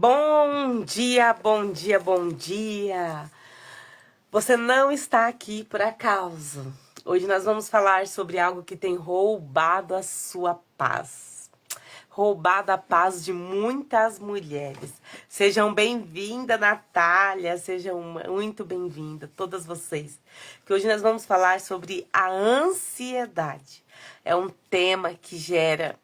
Bom dia, bom dia, bom dia! Você não está aqui por acaso. Hoje nós vamos falar sobre algo que tem roubado a sua paz. Roubado a paz de muitas mulheres. Sejam bem-vindas, Natália, sejam muito bem-vindas, todas vocês. Que hoje nós vamos falar sobre a ansiedade. É um tema que gera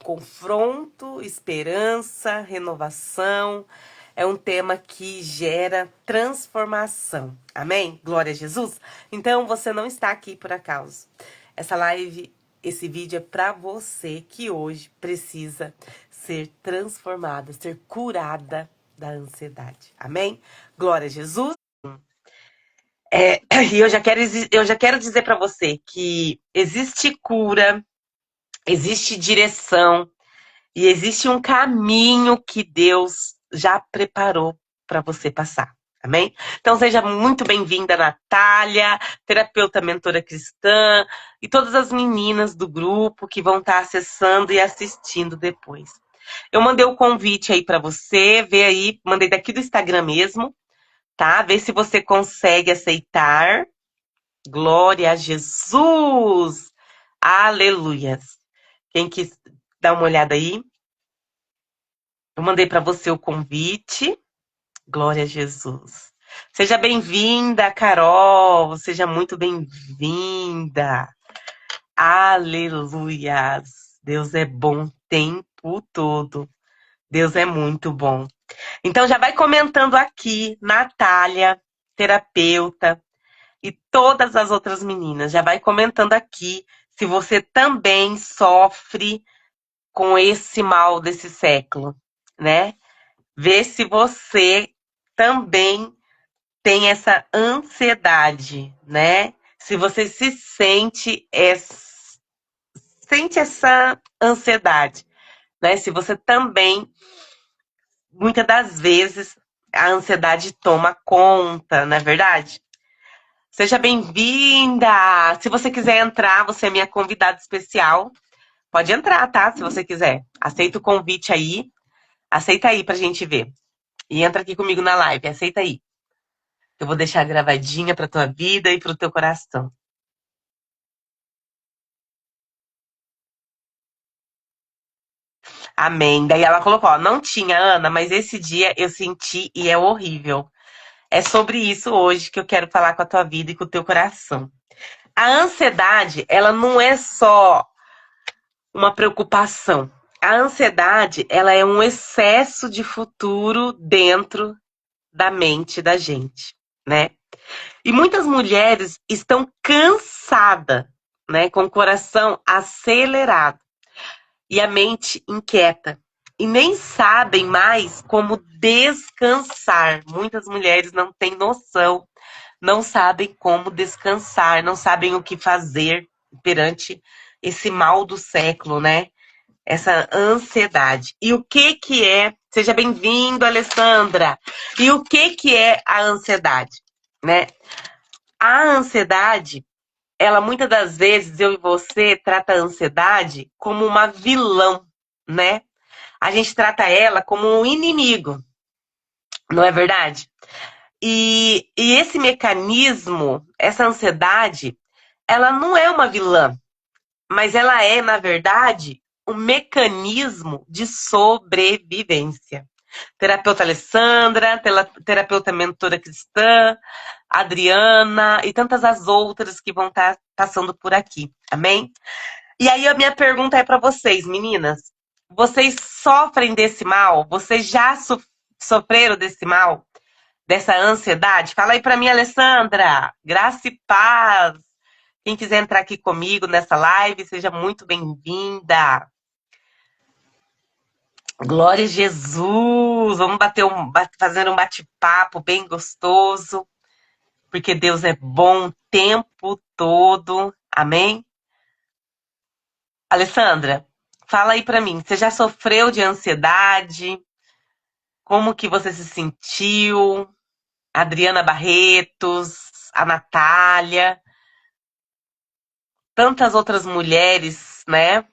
confronto, esperança, renovação. É um tema que gera transformação. Amém? Glória a Jesus. Então você não está aqui por acaso. Essa live, esse vídeo é para você que hoje precisa ser transformada, ser curada da ansiedade. Amém? Glória a Jesus. E eu já quero dizer para você que existe cura, existe direção, e existe um caminho que Deus já preparou para você passar. Amém? Então seja muito bem-vinda, Natália, terapeuta mentora cristã, e todas as meninas do grupo que vão estar acessando e assistindo depois. Eu mandei o convite aí para você, vê aí, mandei daqui do Instagram mesmo, tá? Vê se você consegue aceitar. Glória a Jesus! Aleluias! Quem quis dar uma olhada aí? Eu mandei para você o convite. Glória a Jesus. Seja bem-vinda, Carol. Seja muito bem-vinda. Aleluias. Deus é bom o tempo todo. Deus é muito bom. Então já vai comentando aqui, Natália, terapeuta, e todas as outras meninas. Já vai comentando aqui se você também sofre com esse mal desse século, né? Ver se você também tem essa ansiedade, né? Se você sente essa ansiedade, né? Se você também, muitas das vezes, a ansiedade toma conta, não é verdade? Seja bem-vinda! Se você quiser entrar, você é minha convidada especial. Pode entrar, tá? Se você quiser. Aceita o convite aí. Aceita aí pra gente ver. E entra aqui comigo na live. Aceita aí. Eu vou deixar gravadinha pra tua vida e pro teu coração. Amém. Daí ela colocou, ó, não tinha, Ana, mas esse dia eu senti e é horrível. É sobre isso hoje que eu quero falar com a tua vida e com o teu coração. A ansiedade, ela não é só uma preocupação. A ansiedade, ela é um excesso de futuro dentro da mente da gente, né? E muitas mulheres estão cansadas, né, com o coração acelerado e a mente inquieta. E nem sabem mais como descansar. Muitas mulheres não têm noção, não sabem como descansar, não sabem o que fazer perante esse mal do século, né? Essa ansiedade. E o que que é? Seja bem-vindo, Alessandra. E o que que é a ansiedade, né? A ansiedade, ela muitas das vezes, eu e você, trata a ansiedade como uma vilã, né? A gente trata ela como um inimigo, não é verdade? E esse mecanismo, essa ansiedade, ela não é uma vilã, mas ela é, na verdade, um mecanismo de sobrevivência. Terapeuta Alessandra, terapeuta mentora cristã, Adriana e tantas as outras que vão estar passando por aqui, amém? E aí a minha pergunta é para vocês, meninas. Vocês sofrem desse mal? Vocês já sofreram desse mal? Dessa ansiedade? Fala aí para mim, Alessandra. Graça e paz. Quem quiser entrar aqui comigo nessa live, seja muito bem-vinda. Glória a Jesus. Vamos fazer um bate-papo bem gostoso, porque Deus é bom o tempo todo. Amém? Alessandra, fala aí pra mim, você já sofreu de ansiedade? Como que você se sentiu? Adriana Barretos, a Natália, tantas outras mulheres, né?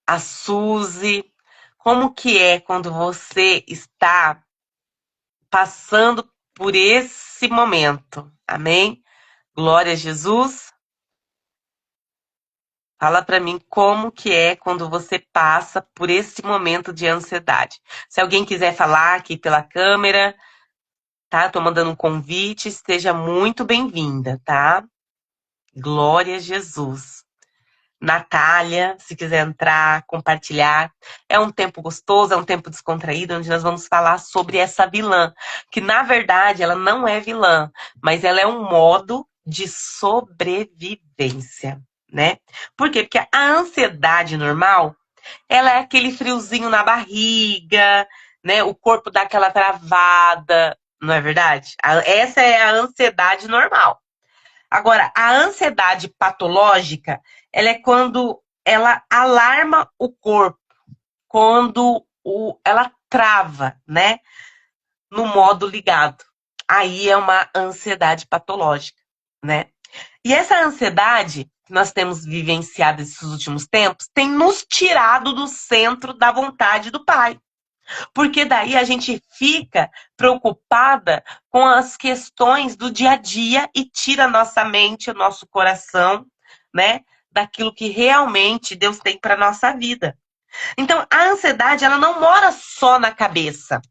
A Suzy. como que é quando você está passando por esse momento. Amém? Glória a Jesus. Fala para mim como que é quando você passa por esse momento de ansiedade. Se alguém quiser falar aqui pela câmera, tá? Tô mandando um convite, esteja muito bem-vinda, tá? Glória a Jesus. Natália, se quiser entrar, compartilhar. É um tempo gostoso, é um tempo descontraído, onde nós vamos falar sobre essa vilã, que na verdade ela não é vilã, mas ela é um modo de sobrevivência, né? Por quê? Porque a ansiedade normal, ela é aquele friozinho na barriga, né? O corpo dá aquela travada, não é verdade? Essa é a ansiedade normal. Agora, a ansiedade patológica, ela é quando ela alarma o corpo, quando ela trava, né? No modo ligado. Aí é uma ansiedade patológica, né? E essa ansiedade que nós temos vivenciado esses últimos tempos tem nos tirado do centro da vontade do Pai. Porque daí a gente fica preocupada com as questões do dia a dia e tira a nossa mente, o nosso coração, né, daquilo que realmente Deus tem para nossa vida. Então, a ansiedade, ela não mora só na cabeça.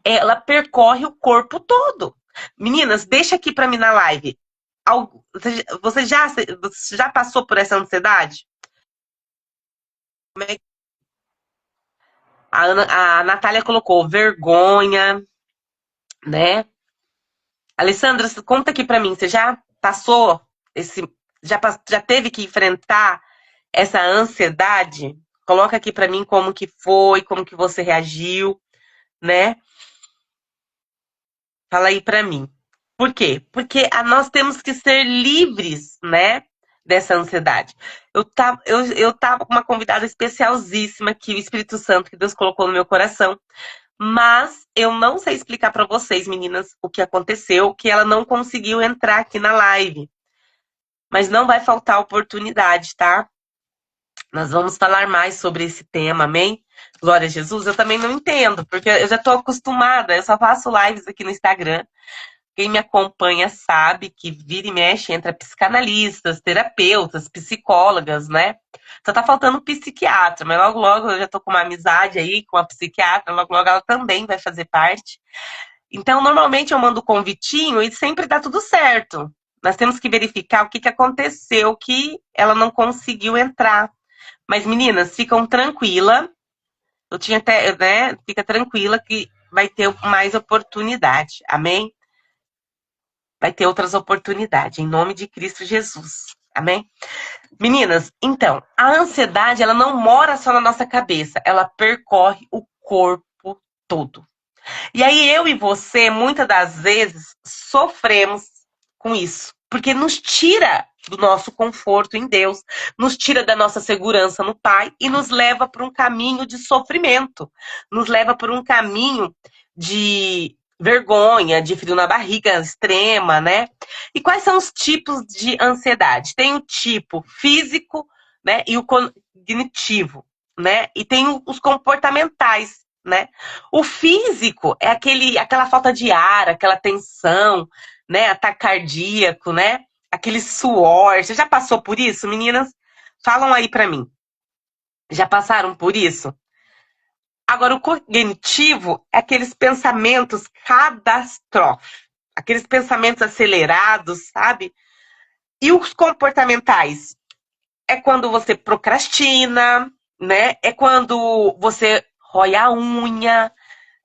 Ela percorre o corpo todo. Meninas, deixa aqui para mim na live. Você já passou por essa ansiedade? A Natália colocou vergonha, né? Alessandra, conta aqui pra mim, você já passou esse, já teve que enfrentar essa ansiedade? Coloca aqui pra mim como que foi, como que você reagiu, né? Fala aí pra mim. Por quê? Porque nós temos que ser livres, né? Dessa ansiedade. Eu tava com uma convidada especialzíssima aqui, o Espírito Santo, que Deus colocou no meu coração. Mas eu não sei explicar para vocês, meninas, o que aconteceu, que ela não conseguiu entrar aqui na live. Mas não vai faltar oportunidade, tá? Nós vamos falar mais sobre esse tema, amém? Glória a Jesus. Eu também não entendo, porque eu já estou acostumada, eu só faço lives aqui no Instagram. Quem me acompanha sabe que vira e mexe entra psicanalistas, terapeutas, psicólogas, né? Só tá faltando psiquiatra, mas logo logo eu já tô com uma amizade aí com a psiquiatra, logo logo ela também vai fazer parte. Então, normalmente eu mando o convitinho e sempre dá tudo certo. Nós temos que verificar o que aconteceu, que ela não conseguiu entrar. Mas, meninas, ficam tranquila. Eu tinha até, né? Fica tranquila que vai ter mais oportunidade. Amém? Vai ter outras oportunidades, em nome de Cristo Jesus. Amém? Meninas, então, a ansiedade, ela não mora só na nossa cabeça, ela percorre o corpo todo. E aí eu e você, muitas das vezes, sofremos com isso, porque nos tira do nosso conforto em Deus, nos tira da nossa segurança no Pai e nos leva para um caminho de sofrimento, nos leva por um caminho de vergonha, de frio na barriga extrema, né? E quais são os tipos de ansiedade? Tem o tipo físico, né, e o cognitivo, né? E tem os comportamentais, né? O físico é aquela falta de ar, aquela tensão, né? Ataque cardíaco, né? Aquele suor. Você já passou por isso, meninas? Falam aí pra mim. Já passaram por isso? Agora, o cognitivo é aqueles pensamentos catastróficos, aqueles pensamentos acelerados, sabe? E os comportamentais? É quando você procrastina, né? É quando você rói a unha,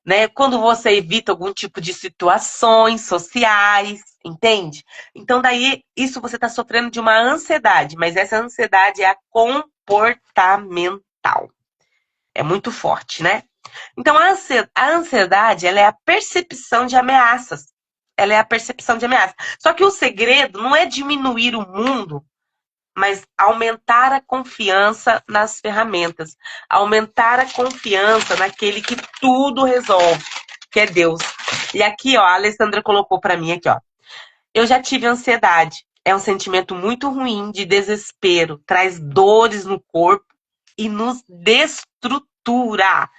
né? Quando você evita algum tipo de situações sociais, entende? Então, daí, isso você está sofrendo de uma ansiedade, mas essa ansiedade é a comportamental. É muito forte, né? Então, a ansiedade, ela é a percepção de ameaças. Ela é a percepção de ameaças. Só que o segredo não é diminuir o mundo, mas aumentar a confiança nas ferramentas, aumentar a confiança naquele que tudo resolve, que é Deus. E aqui, ó, a Alessandra colocou para mim aqui, ó. Eu já tive ansiedade. É um sentimento muito ruim de desespero, traz dores no corpo e nos destrutura. estrutura.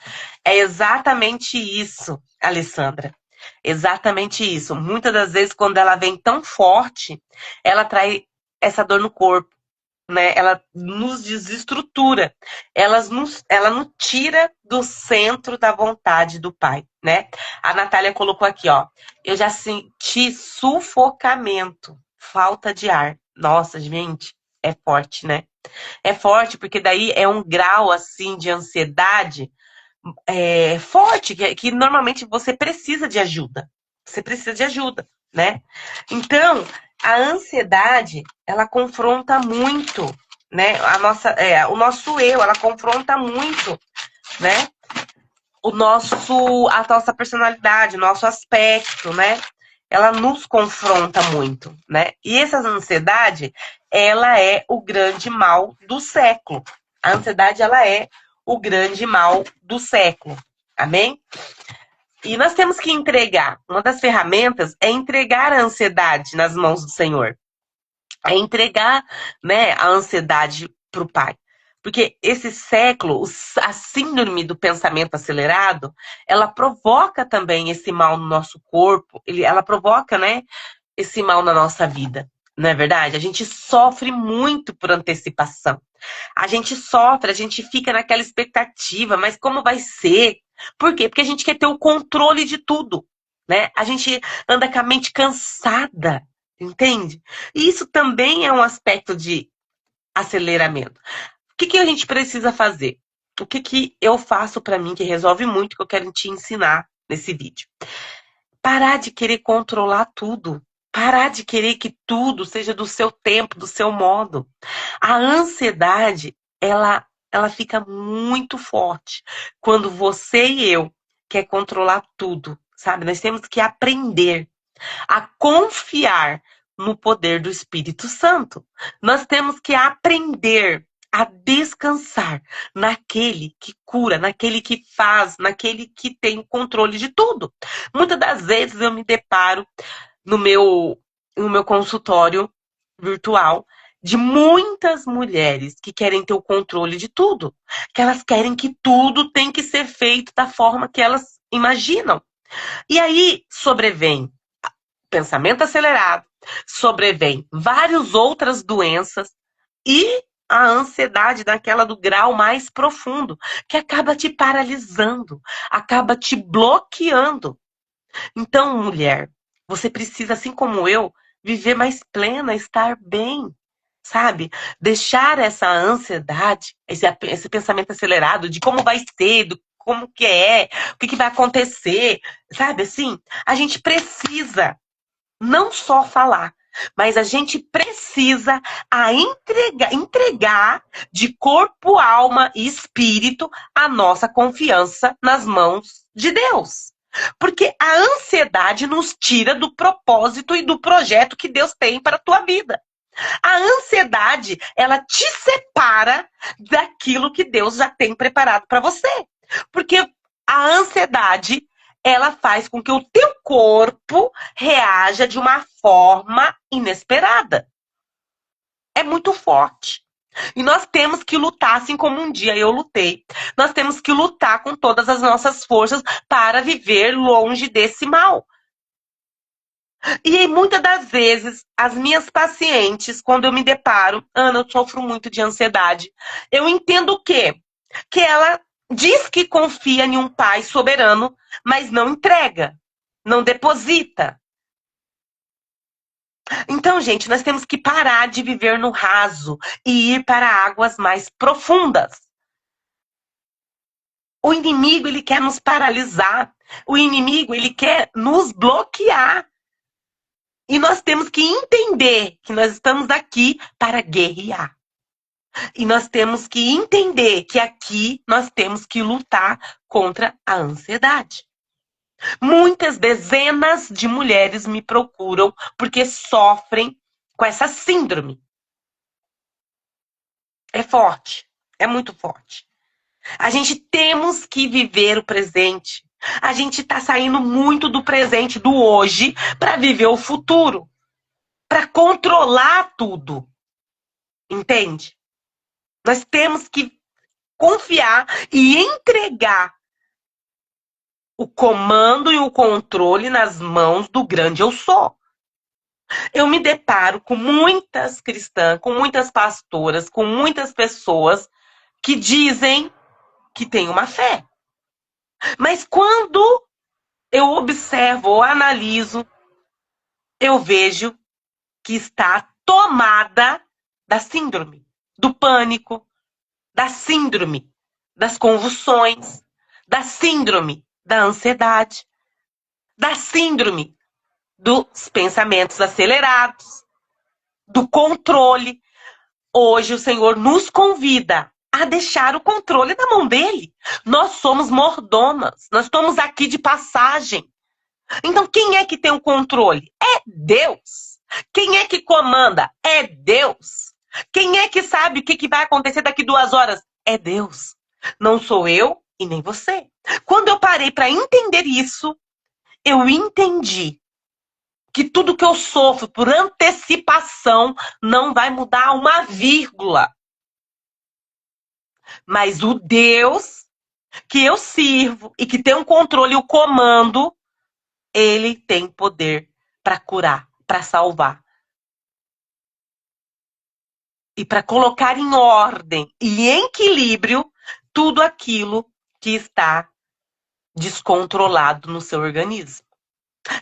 É exatamente isso, Alessandra. Exatamente isso. Muitas das vezes, quando ela vem tão forte, ela traz essa dor no corpo, né? Ela nos desestrutura. Ela nos tira do centro da vontade do Pai, né? A Natália colocou aqui, ó. Eu já senti sufocamento, falta de ar. Nossa, gente, é forte, né? É forte porque daí é um grau assim de ansiedade forte, que normalmente você precisa de ajuda. Você precisa de ajuda, né? Então, a ansiedade, ela confronta muito, né? O nosso eu, ela confronta muito, né? A nossa personalidade, o nosso aspecto, né? Ela nos confronta muito, né? E essa ansiedade, ela é o grande mal do século. A ansiedade, ela é o grande mal do século. Amém? E nós temos que entregar. Uma das ferramentas é entregar a ansiedade nas mãos do Senhor. É entregar, né, a ansiedade para o Pai. Porque esse século, a síndrome do pensamento acelerado, ela provoca também esse mal no nosso corpo, ela provoca, né, esse mal na nossa vida. Não é verdade? A gente sofre muito por antecipação. A gente sofre, a gente fica naquela expectativa, mas como vai ser? Por quê? Porque a gente quer ter o controle de tudo, né? A gente anda com a mente cansada, entende? E isso também é um aspecto de aceleramento. O que a gente precisa fazer? O que eu faço para mim que resolve muito, que eu quero te ensinar nesse vídeo? Parar de querer controlar tudo. Parar de querer que tudo seja do seu tempo, do seu modo. A ansiedade, ela fica muito forte quando você e eu quer controlar tudo, sabe? Nós temos que aprender a confiar no poder do Espírito Santo. Nós temos que aprender a descansar naquele que cura, naquele que faz, naquele que tem o controle de tudo. Muitas das vezes eu me deparo no meu consultório virtual de muitas mulheres que querem ter o controle de tudo, que elas querem que tudo tem que ser feito da forma que elas imaginam. E aí sobrevém pensamento acelerado, sobrevém várias outras doenças e a ansiedade daquela do grau mais profundo, que acaba te paralisando, acaba te bloqueando. Então, mulher, você precisa, assim como eu, viver mais plena, estar bem, sabe? Deixar essa ansiedade, esse pensamento acelerado de como vai ser, do como que é, o que vai acontecer, sabe? Assim, a gente precisa não só falar, mas a gente precisa entregar de corpo, alma e espírito a nossa confiança nas mãos de Deus. Porque a ansiedade nos tira do propósito e do projeto que Deus tem para a tua vida. A ansiedade, ela te separa daquilo que Deus já tem preparado para você. Porque a ansiedade, ela faz com que o teu corpo reaja de uma forma inesperada. É muito forte. E nós temos que lutar, assim como um dia eu lutei. Nós temos que lutar com todas as nossas forças para viver longe desse mal. E muitas das vezes, as minhas pacientes, quando eu me deparo, Ana, eu sofro muito de ansiedade. Eu entendo o quê? Que ela diz que confia em um pai soberano, mas não entrega, não deposita. Então, gente, nós temos que parar de viver no raso e ir para águas mais profundas. O inimigo, ele quer nos paralisar. O inimigo, ele quer nos bloquear. E nós temos que entender que nós estamos aqui para guerrear. E nós temos que entender que aqui nós temos que lutar contra a ansiedade. Muitas dezenas de mulheres me procuram porque sofrem com essa síndrome. É forte, é muito forte. A gente temos que viver o presente. A gente está saindo muito do presente, do hoje, para viver o futuro, para controlar tudo. Entende? Nós temos que confiar e entregar o comando e o controle nas mãos do grande eu sou. Eu me deparo com muitas cristãs, com muitas pastoras, com muitas pessoas que dizem que têm uma fé. Mas quando eu observo ou analiso, eu vejo que está tomada da síndrome do pânico, da síndrome das convulsões, da síndrome da ansiedade, da síndrome dos pensamentos acelerados, do controle. Hoje o Senhor nos convida a deixar o controle na mão dele. Nós somos mordomas, nós estamos aqui de passagem. Então quem é que tem o controle? É Deus. Quem é que comanda? É Deus. Quem é que sabe o que vai acontecer daqui 2 horas? É Deus. Não sou eu e nem você. Quando eu parei para entender isso, eu entendi que tudo que eu sofro por antecipação não vai mudar uma vírgula. Mas o Deus que eu sirvo e que tem um controle e o comando, ele tem poder para curar, para salvar. E para colocar em ordem e em equilíbrio tudo aquilo que está descontrolado no seu organismo.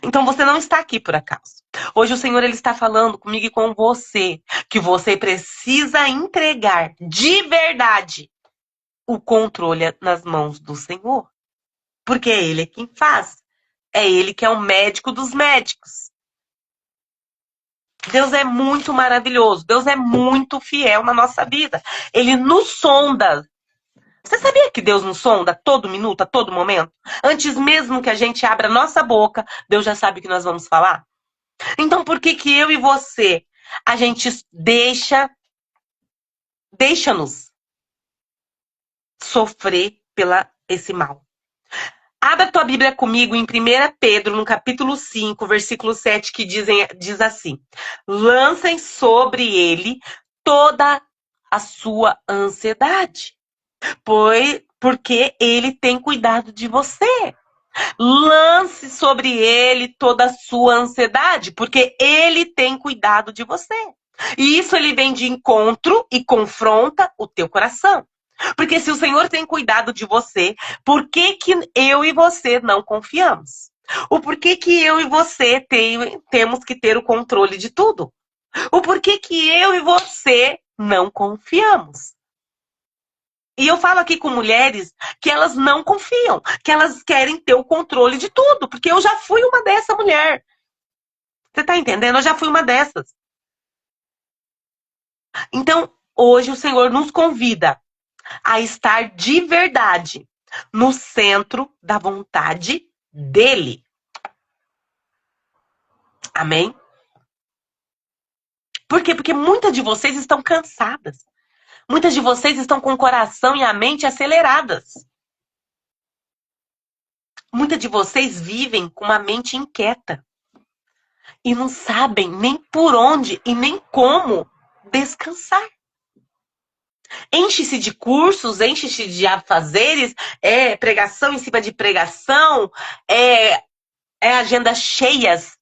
Então você não está aqui por acaso. Hoje o Senhor ele está falando comigo e com você que você precisa entregar de verdade o controle nas mãos do Senhor. Porque é Ele quem faz. É Ele que é o médico dos médicos. Deus é muito maravilhoso. Deus é muito fiel na nossa vida. Ele nos sonda. Você sabia que Deus nos sonda a todo minuto, a todo momento? Antes mesmo que a gente abra a nossa boca, Deus já sabe o que nós vamos falar. Então por que eu e você, a gente deixa-nos sofrer pela esse mal? Abra a tua Bíblia comigo em 1 Pedro, no capítulo 5, versículo 7, que diz assim: lancem sobre ele toda a sua ansiedade, porque ele tem cuidado de você. Lance sobre ele toda a sua ansiedade, porque ele tem cuidado de você. E isso ele vem de encontro e confronta o teu coração. Porque se o Senhor tem cuidado de você, por que eu e você não confiamos? O porquê que eu e você temos que ter o controle de tudo? O porquê que eu e você não confiamos? E eu falo aqui com mulheres que elas não confiam, que elas querem ter o controle de tudo, porque eu já fui uma dessa mulher. Você tá entendendo? Eu já fui uma dessas. Então, hoje o Senhor nos convida a estar de verdade no centro da vontade dele. Amém? Por quê? Porque muitas de vocês estão cansadas. Muitas de vocês estão com o coração e a mente aceleradas. Muitas de vocês vivem com uma mente inquieta. E não sabem nem por onde e nem como descansar. Enche-se de cursos, enche-se de afazeres, pregação em cima de pregação, agendas cheias.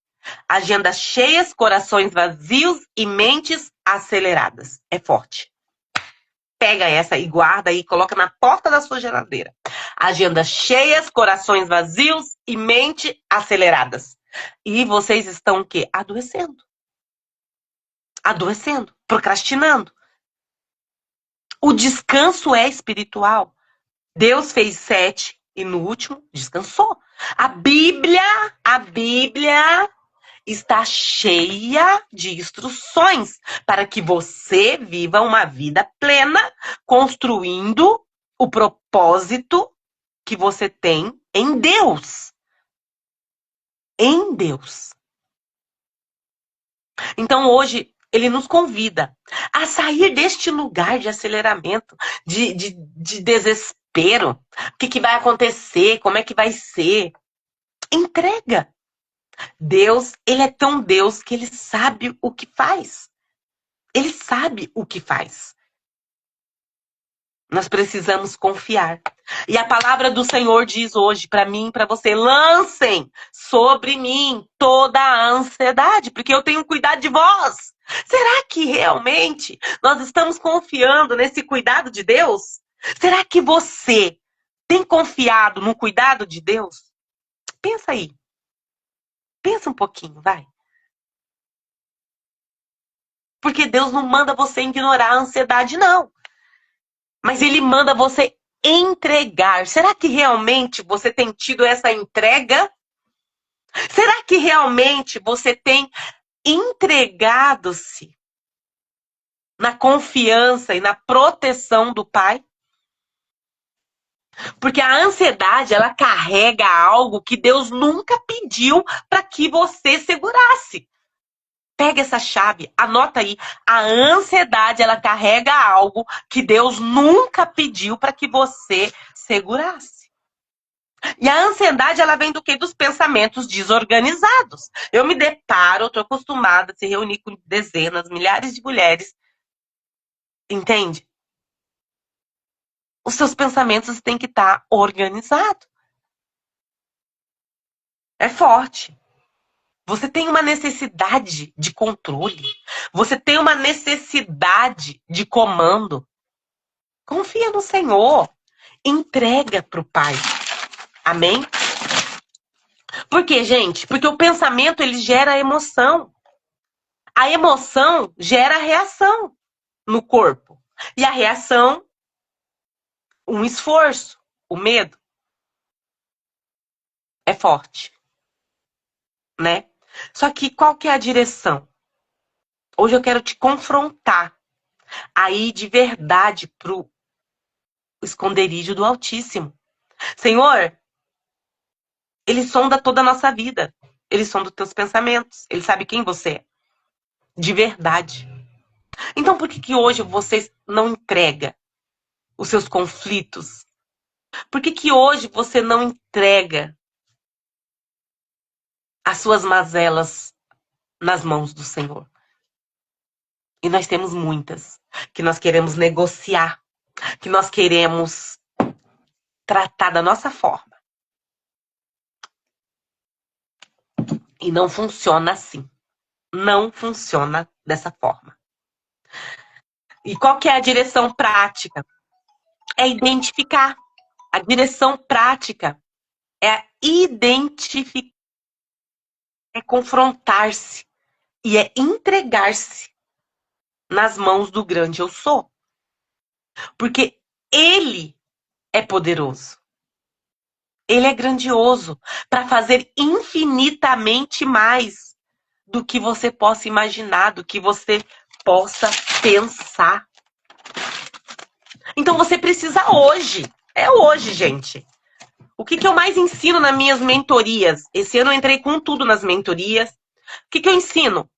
Agendas cheias, corações vazios e mentes aceleradas. É forte. Pega essa e guarda e coloca na porta da sua geladeira. Agendas cheias, corações vazios e mente aceleradas. E vocês estão o quê? Adoecendo. Adoecendo, procrastinando. O descanso é espiritual. Deus fez 7 e no último descansou. A Bíblia está cheia de instruções para que você viva uma vida plena, construindo o propósito que você tem em Deus. Em Deus. Então hoje ele nos convida a sair deste lugar de aceleramento, de desespero. O que vai acontecer? Como é que vai ser? Entrega. Deus, ele é tão Deus que ele sabe o que faz. Ele sabe o que faz. Nós precisamos confiar. E a palavra do Senhor diz hoje para mim e para você: lancem sobre mim toda a ansiedade, porque eu tenho cuidado de vós. Será que realmente nós estamos confiando nesse cuidado de Deus? Será que você tem confiado no cuidado de Deus? Pensa aí. Pensa um pouquinho, vai. Porque Deus não manda você ignorar a ansiedade, não. Mas Ele manda você entregar. Será que realmente você tem tido essa entrega? Será que realmente você tem entregado-se na confiança e na proteção do Pai? Porque a ansiedade, ela carrega algo que Deus nunca pediu para que você segurasse. Pega essa chave, anota aí. A ansiedade, ela carrega algo que Deus nunca pediu para que você segurasse. E a ansiedade, ela vem do quê? Dos pensamentos desorganizados. Eu me deparo, eu tô acostumada a se reunir com dezenas, milhares de mulheres. Entende? Os seus pensamentos têm que estar organizados. É forte. Você tem uma necessidade de controle. Você tem uma necessidade de comando. Confia no Senhor. Entrega para o Pai. Amém? Por quê, gente? Porque o pensamento, ele gera emoção. A emoção gera reação no corpo. E a reação, um esforço. O medo é forte, né? Só que qual que é a direção? Hoje eu quero te confrontar aí de verdade pro esconderijo do Altíssimo. Senhor, Ele sonda toda a nossa vida. Ele sonda os teus pensamentos. Ele sabe quem você é. De verdade. Então por que hoje você não entrega os seus conflitos? Por que hoje você não entrega as suas mazelas nas mãos do Senhor? E nós temos muitas que nós queremos negociar, que nós queremos tratar da nossa forma. E não funciona assim. Não funciona dessa forma. E qual que é a direção prática? É identificar. A direção prática é identificar, é confrontar-se e é entregar-se nas mãos do grande eu sou. Porque Ele é poderoso. Ele é grandioso para fazer infinitamente mais do que você possa imaginar, do que você possa pensar. Então você precisa hoje. É hoje, gente. O que eu mais ensino nas minhas mentorias? Esse ano eu entrei com tudo nas mentorias. O que eu ensino?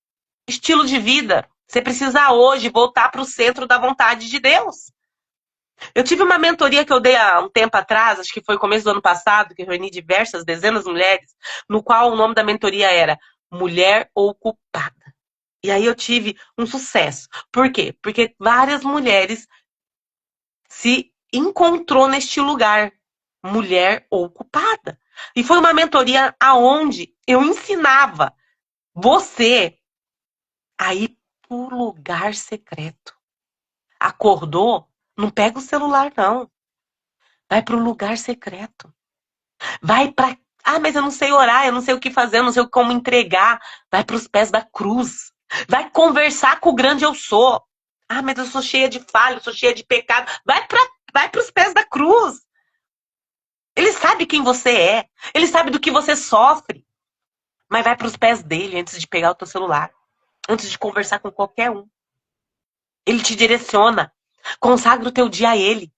Estilo de vida. Você precisa hoje voltar para o centro da vontade de Deus. Eu tive uma mentoria que eu dei há um tempo atrás, acho que foi começo do ano passado, que eu reuni diversas, dezenas de mulheres, no qual o nome da mentoria era Mulher Ocupada. E aí eu tive um sucesso. Por quê? Porque várias mulheres se encontrou neste lugar, mulher ocupada. E foi uma mentoria aonde eu ensinava você a ir pro lugar secreto. Acordou? Não pega o celular, não. Vai pro lugar secreto. Vai pra... Ah, mas eu não sei orar, eu não sei o que fazer, eu não sei como entregar. Vai pros pés da cruz. Vai conversar com o grande eu sou. Ah, mas eu sou cheia de falha, eu sou cheia de pecado. Vai pros pés da cruz. Ele sabe quem você é. Ele sabe do que você sofre. Mas vai pros pés dele antes de pegar o teu celular. Antes de conversar com qualquer um. Ele te direciona. Consagra o teu dia a ele.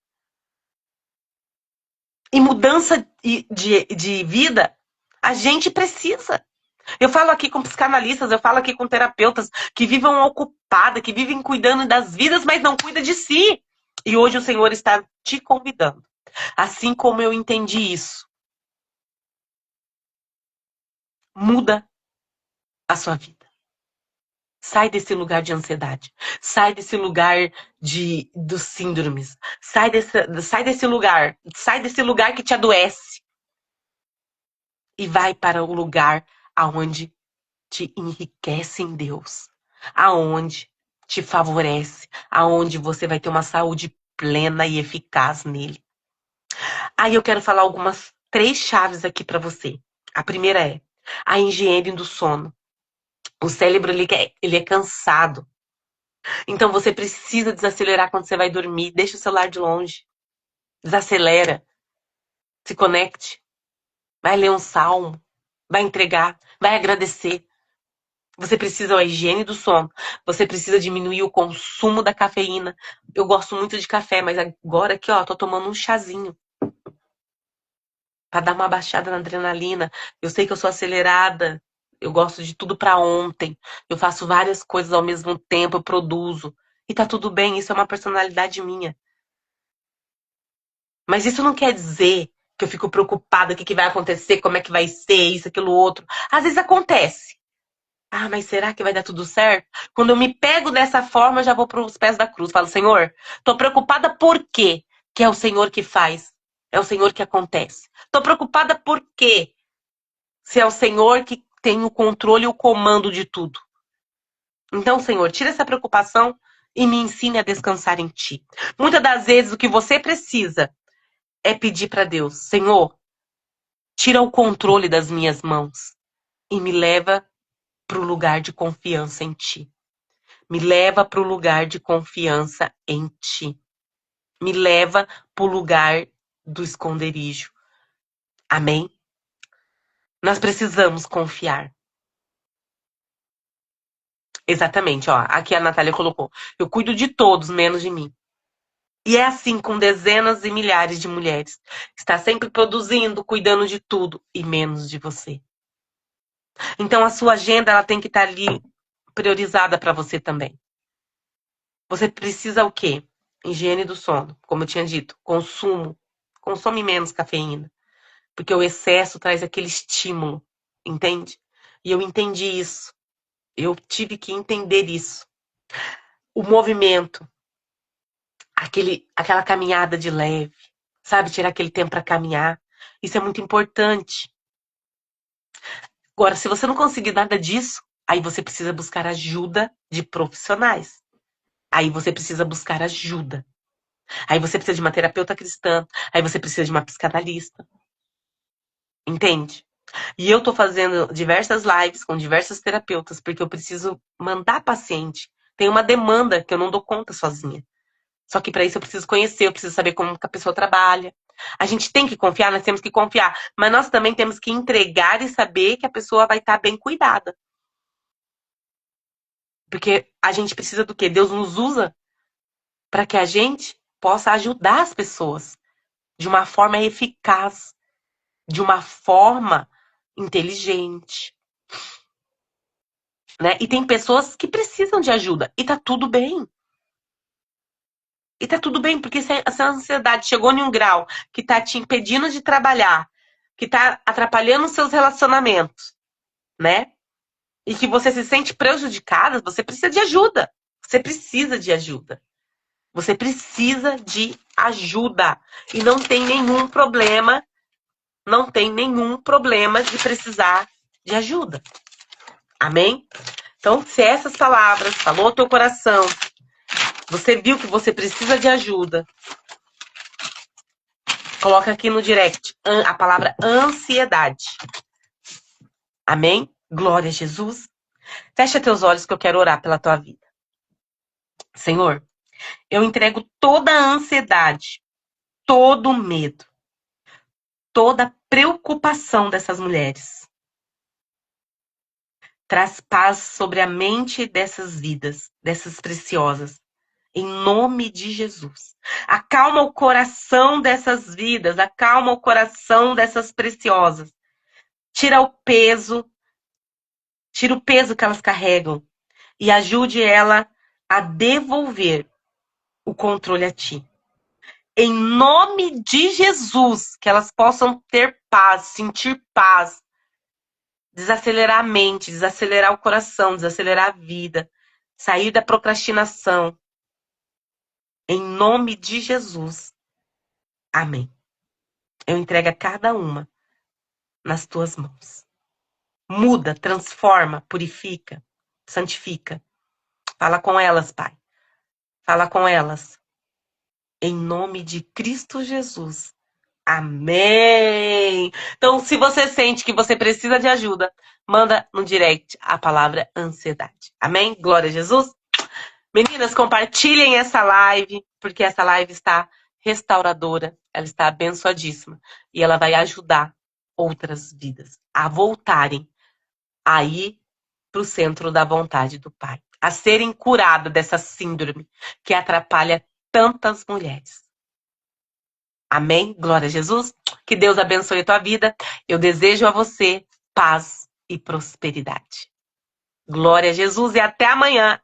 E mudança de vida, a gente precisa. Eu falo aqui com psicanalistas, eu falo aqui com terapeutas que vivem ocupadas, que vivem cuidando das vidas, mas não cuidam de si. E hoje o Senhor está te convidando. Assim como eu entendi isso. Muda a sua vida. Sai desse lugar de ansiedade. Sai desse lugar dos síndromes. Sai desse lugar. Sai desse lugar que te adoece. E vai para o lugar aonde te enriquece em Deus. Aonde te favorece. Aonde você vai ter uma saúde plena e eficaz nele. Aí eu quero falar algumas 3 chaves aqui para você. A primeira é a higiene do sono. O cérebro ele é cansado. Então você precisa desacelerar quando você vai dormir. Deixa o celular de longe. Desacelera. Se conecte. Vai ler um salmo. Vai entregar. Vai agradecer. Você precisa da higiene do sono. Você precisa diminuir o consumo da cafeína. Eu gosto muito de café, mas agora aqui, ó, tô tomando um chazinho. Pra dar uma baixada na adrenalina. Eu sei que eu sou acelerada. Eu gosto de tudo pra ontem. Eu faço várias coisas ao mesmo tempo. Eu produzo. E tá tudo bem. Isso é uma personalidade minha. Mas isso não quer dizer que eu fico preocupada, o que vai acontecer, como é que vai ser, isso, aquilo, outro. Às vezes acontece. Ah, mas será que vai dar tudo certo? Quando eu me pego dessa forma, eu já vou para os pés da cruz. Falo, Senhor, tô preocupada por quê? Que é o Senhor que faz. É o Senhor que acontece. Tô preocupada por quê? Se é o Senhor que tem o controle e o comando de tudo. Então, Senhor, tira essa preocupação e me ensine a descansar em Ti. Muitas das vezes o que você precisa é pedir para Deus, Senhor, tira o controle das minhas mãos e me leva para o lugar de confiança em Ti. Me leva para o lugar de confiança em Ti. Me leva para o lugar do esconderijo. Amém? Nós precisamos confiar. Exatamente, ó. Aqui a Natália colocou. Eu cuido de todos, menos de mim. E é assim com dezenas e milhares de mulheres. Está sempre produzindo, cuidando de tudo e menos de você. Então a sua agenda ela tem que estar ali priorizada para você também. Você precisa o quê? Higiene do sono, como eu tinha dito. Consumo. Consome menos cafeína. Porque o excesso traz aquele estímulo. Entende? E eu entendi isso. Eu tive que entender isso. O movimento. Aquela caminhada de leve. Sabe? Tirar aquele tempo para caminhar. Isso é muito importante. Agora, se você não conseguir nada disso, aí você precisa buscar ajuda de profissionais. Aí você precisa buscar ajuda. Aí você precisa de uma terapeuta cristã. Aí você precisa de uma psicanalista. Entende? E eu tô fazendo diversas lives com diversas terapeutas, porque eu preciso mandar paciente. Tem uma demanda que eu não dou conta sozinha. Só que para isso eu preciso conhecer, eu preciso saber como que a pessoa trabalha. A gente tem que confiar, nós temos que confiar. Mas nós também temos que entregar e saber que a pessoa vai estar bem cuidada. Porque a gente precisa do quê? Deus nos usa para que a gente possa ajudar as pessoas de uma forma eficaz, de uma forma inteligente, né? E tem pessoas que precisam de ajuda e tá tudo bem. E tá tudo bem, porque se a ansiedade chegou em um grau que tá te impedindo de trabalhar, que tá atrapalhando os seus relacionamentos, né? E que você se sente prejudicada, você precisa de ajuda. Você precisa de ajuda. Você precisa de ajuda. E não tem nenhum problema, não tem nenhum problema de precisar de ajuda. Amém? Então, se essas palavras falou ao teu coração, você viu que você precisa de ajuda, coloca aqui no direct a palavra ansiedade. Amém? Glória a Jesus. Fecha teus olhos que eu quero orar pela tua vida. Senhor, eu entrego toda a ansiedade, todo o medo, toda a preocupação dessas mulheres. Traz paz sobre a mente dessas vidas, dessas preciosas. Em nome de Jesus. Acalma o coração dessas vidas, acalma o coração dessas preciosas. Tira o peso que elas carregam e ajude ela a devolver o controle a ti. Em nome de Jesus, que elas possam ter paz, sentir paz, desacelerar a mente, desacelerar o coração, desacelerar a vida. sair da procrastinação. Em nome de Jesus. Amém. Eu entrego a cada uma nas tuas mãos. Muda, transforma, purifica, santifica. Fala com elas, Pai. Fala com elas. Em nome de Cristo Jesus. Amém. Então, se você sente que você precisa de ajuda, manda no direct a palavra ansiedade. Amém? Glória a Jesus. Meninas, compartilhem essa live, porque essa live está restauradora, ela está abençoadíssima. E ela vai ajudar outras vidas a voltarem aí para o centro da vontade do Pai. A serem curadas dessa síndrome que atrapalha tantas mulheres. Amém? Glória a Jesus. Que Deus abençoe a tua vida. Eu desejo a você paz e prosperidade. Glória a Jesus e até amanhã.